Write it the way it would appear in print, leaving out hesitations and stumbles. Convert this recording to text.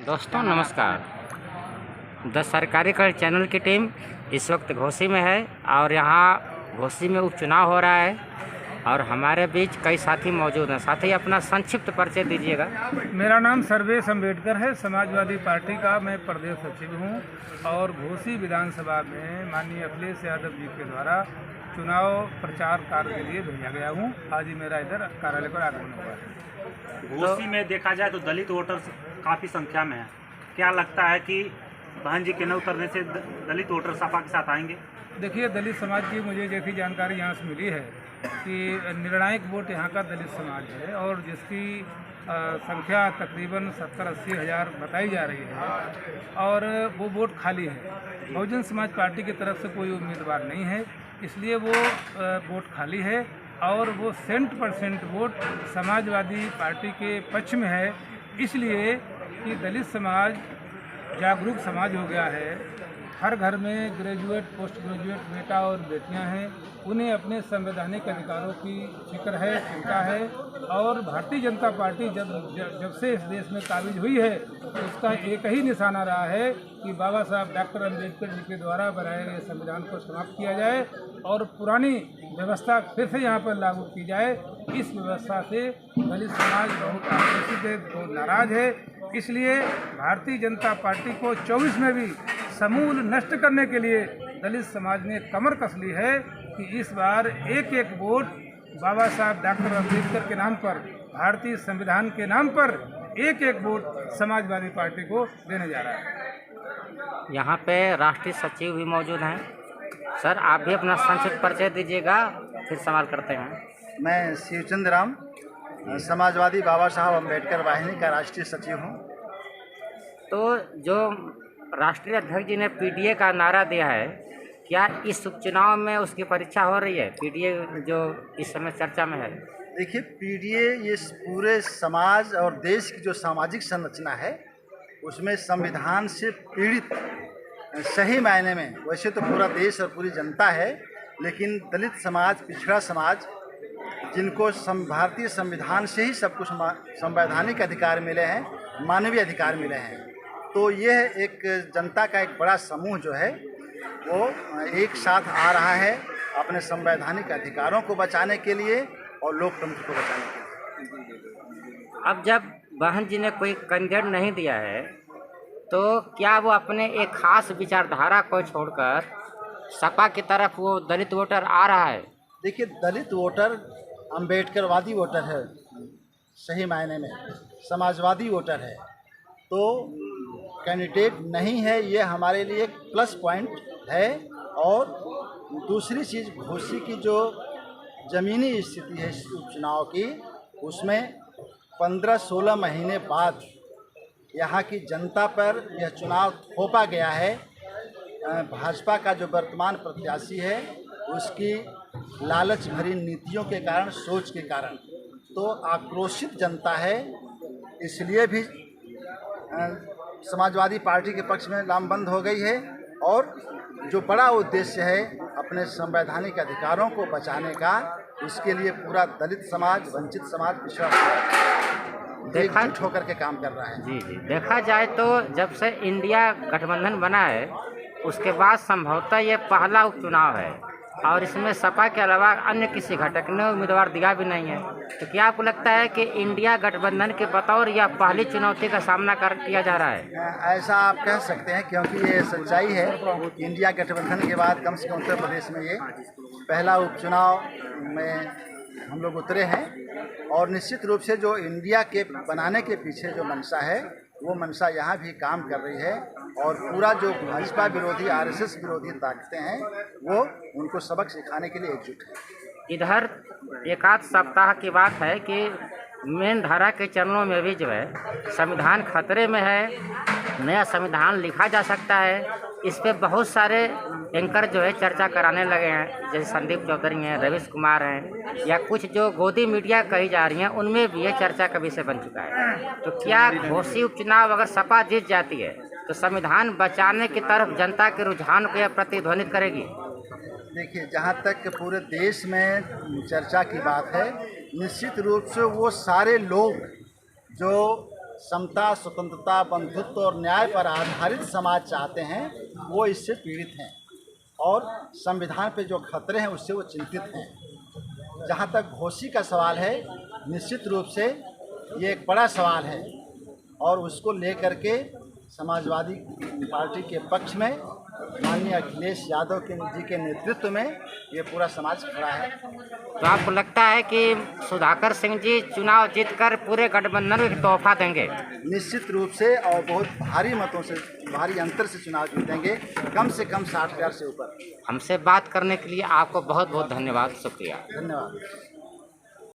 दोस्तों नमस्कार। द सरकारी कर चैनल की टीम इस वक्त घोसी में है और यहाँ घोसी में उपचुनाव हो रहा है और हमारे बीच कई साथी मौजूद हैं। साथी अपना संक्षिप्त परिचय दीजिएगा। मेरा नाम सर्वेश अम्बेडकर है। समाजवादी पार्टी का मैं प्रदेश सचिव हूँ और घोसी विधानसभा में माननीय अखिलेश यादव जी के द्वारा चुनाव प्रचार कार्य के लिए भेजा गया हूँ। आज ही मेरा इधर कार्यालय पर आगमन हुआ है। घोसी में देखा जाए तो दलित वोटर्स काफ़ी संख्या में है। क्या लगता है कि बहन जी के न उतरने से दलित वोटर सपा के साथ आएंगे? देखिए, दलित समाज की मुझे जैसी जानकारी यहाँ से मिली है कि निर्णायक वोट यहाँ का दलित समाज है और जिसकी संख्या तकरीबन 70-80 हज़ार बताई जा रही है और वो वोट खाली है। बहुजन समाज पार्टी की तरफ से कोई उम्मीदवार नहीं है, इसलिए वो वोट खाली है और वो 100% वोट समाजवादी पार्टी के पक्ष में है। इसलिए कि दलित समाज जागरूक समाज हो गया है। हर घर में ग्रेजुएट पोस्ट ग्रेजुएट बेटा और बेटियां हैं। उन्हें अपने संवैधानिक अधिकारों की फिक्र है, चिंता है और भारतीय जनता पार्टी जब से इस देश में काबिज हुई है तो उसका एक ही निशाना रहा है कि बाबा साहब डॉक्टर अम्बेडकर जी के द्वारा बनाए गए संविधान को समाप्त किया जाए और पुरानी व्यवस्था फिर से यहाँ पर लागू की जाए। इस व्यवस्था से दलित समाज बहुत आक्रोशित है, बहुत नाराज है। इसलिए भारतीय जनता पार्टी को 24 में भी समूल नष्ट करने के लिए दलित समाज ने कमर कस ली है कि इस बार एक एक वोट बाबा साहब डॉक्टर अम्बेडकर के नाम पर, भारतीय संविधान के नाम पर एक एक वोट समाजवादी पार्टी को देने जा रहा है। यहाँ पे राष्ट्रीय सचिव भी मौजूद हैं। सर, आप भी अपना संक्षिप्त परिचय दीजिएगा, फिर सवाल करते हैं। मैं शिवचंद्र राम, समाजवादी बाबा साहब अम्बेडकर वाहिनी का राष्ट्रीय सचिव हूँ। तो जो राष्ट्रीय अध्यक्ष जी ने पीडीए का नारा दिया है, क्या इस उपचुनाव में उसकी परीक्षा हो रही है? पीडीए जो इस समय चर्चा में है। देखिए, पीडीए ये पूरे समाज और देश की जो सामाजिक संरचना है उसमें संविधान से पीड़ित, सही मायने में वैसे तो पूरा देश और पूरी जनता है, लेकिन दलित समाज, पिछड़ा समाज, जिनको भारतीय संविधान से ही सब कुछ संवैधानिक अधिकार मिले हैं, मानवीय अधिकार मिले हैं, तो यह एक जनता का एक बड़ा समूह जो है वो एक साथ आ रहा है अपने संवैधानिक अधिकारों को बचाने के लिए और लोकतंत्र को बचाने के लिए। अब जब बहन जी ने कोई कैंडिडेट नहीं दिया है तो क्या वो अपने एक खास विचारधारा को छोड़कर सपा की तरफ वो दलित वोटर आ रहा है? देखिए, दलित वोटर अम्बेडकरवादी वोटर है, सही मायने में समाजवादी वोटर है, तो कैंडिडेट नहीं है ये हमारे लिए एक प्लस पॉइंट है। और दूसरी चीज़, घोसी की जो ज़मीनी स्थिति है इस उपचुनाव की, उसमें 15-16 महीने बाद यहाँ की जनता पर यह चुनाव थोपा गया है। भाजपा का जो वर्तमान प्रत्याशी है उसकी लालच भरी नीतियों के कारण, सोच के कारण, तो आक्रोशित जनता है। इसलिए भी समाजवादी पार्टी के पक्ष में लामबंद हो गई है और जो बड़ा उद्देश्य है अपने संवैधानिक अधिकारों को बचाने का, उसके लिए पूरा दलित समाज, वंचित समाज, पिछड़ा समाज एकजुट होकर के काम कर रहा है। जी, देखा जाए तो जब से इंडिया गठबंधन बना है उसके बाद संभवतः ये पहला उपचुनाव है और इसमें सपा के अलावा अन्य किसी घटक ने उम्मीदवार दिया भी नहीं है। तो क्या आपको लगता है कि इंडिया गठबंधन के बतौर या पहली चुनौती का सामना किया जा रहा है? ऐसा आप कह सकते हैं, क्योंकि ये सच्चाई है। इंडिया गठबंधन के बाद कम से कम उत्तर प्रदेश में ये पहला उपचुनाव में हम लोग उतरे हैं और निश्चित रूप से जो इंडिया के बनाने के पीछे जो मंशा है वो मंशा यहाँ भी काम कर रही है और पूरा जो भाजपा विरोधी, आरएसएस विरोधी ताकतें हैं वो उनको सबक सिखाने के लिए एकजुट है। इधर एक आध सप्ताह की बात है कि मेन धारा के चरणों में भी जो है संविधान खतरे में है, नया संविधान लिखा जा सकता है। इस पे बहुत सारे एंकर जो है चर्चा कराने लगे हैं, जैसे संदीप चौधरी हैं, रवीश कुमार हैं, या कुछ जो गोदी मीडिया कही जा रही हैं, उनमें भी ये चर्चा का विषय बन चुका है। तो क्या घोसी उपचुनाव अगर सपा जीत जाती है तो संविधान बचाने की तरफ जनता के रुझान को यह प्रतिध्वनित करेगी? देखिए, जहाँ तक पूरे देश में चर्चा की बात है, निश्चित रूप से वो सारे लोग जो समता, स्वतंत्रता, बंधुत्व और न्याय पर आधारित समाज चाहते हैं, वो इससे पीड़ित हैं और संविधान पे जो खतरे हैं उससे वो चिंतित हैं। जहाँ तक घोषी का सवाल है, निश्चित रूप से ये एक बड़ा सवाल है और उसको लेकर के समाजवादी पार्टी के पक्ष में माननीय अखिलेश यादव जी के नेतृत्व में ये पूरा समाज खड़ा है। तो आपको लगता है कि सुधाकर सिंह जी चुनाव जीतकर पूरे गठबंधन को एक तोहफा देंगे? निश्चित रूप से और बहुत भारी मतों से, भारी अंतर से चुनाव जीतेंगे, कम से कम 60,000 से ऊपर। हमसे बात करने के लिए आपको बहुत बहुत धन्यवाद, शुक्रिया। धन्यवाद।